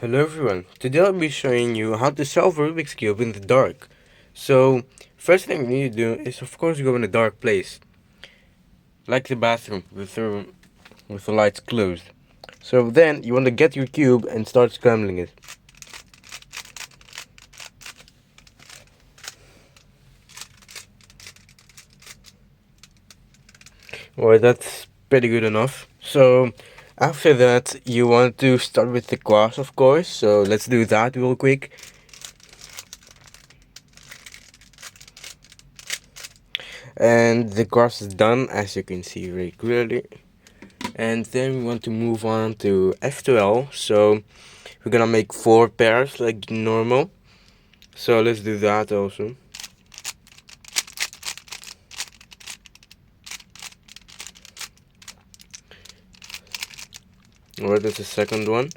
Hello everyone, today I'll be showing you how to solve a Rubik's Cube in the dark. So, first thing we need to do is of course go in a dark place, like the bathroom with the lights closed. So then you want to get your cube and start scrambling it. Alright, that's pretty good enough. So, after that you want to start with the glass of course, so let's do that real quick. And the glass is done, as you can see very clearly. And then we want to move on to F12, so we're gonna make 4 pairs like normal. So let's do that also. Alright, that's the second one.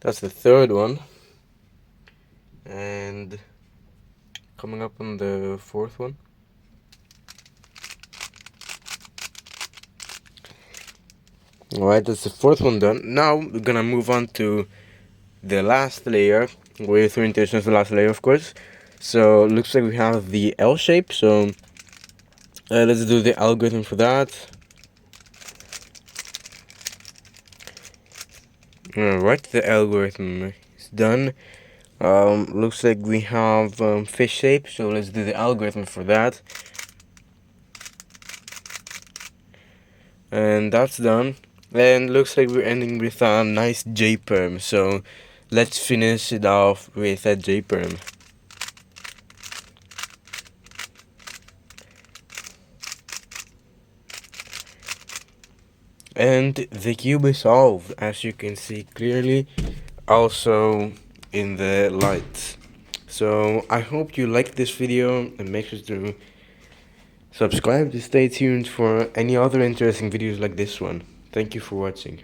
That's the third one. And coming up on the fourth one. Alright, that's the fourth one done. Now we're gonna move on to the last layer with orientation as the last layer, of course. So looks like we have the L shape, so let's do the algorithm for that. Alright, the algorithm is done. Looks like we have fish shape, so let's do the algorithm for that. And that's done. And looks like we're ending with a nice J-perm, so let's finish it off with a J-perm. And the cube is solved, as you can see clearly, also in the lights. So I hope you liked this video, and make sure to subscribe to stay tuned for any other interesting videos like this one. Thank you for watching.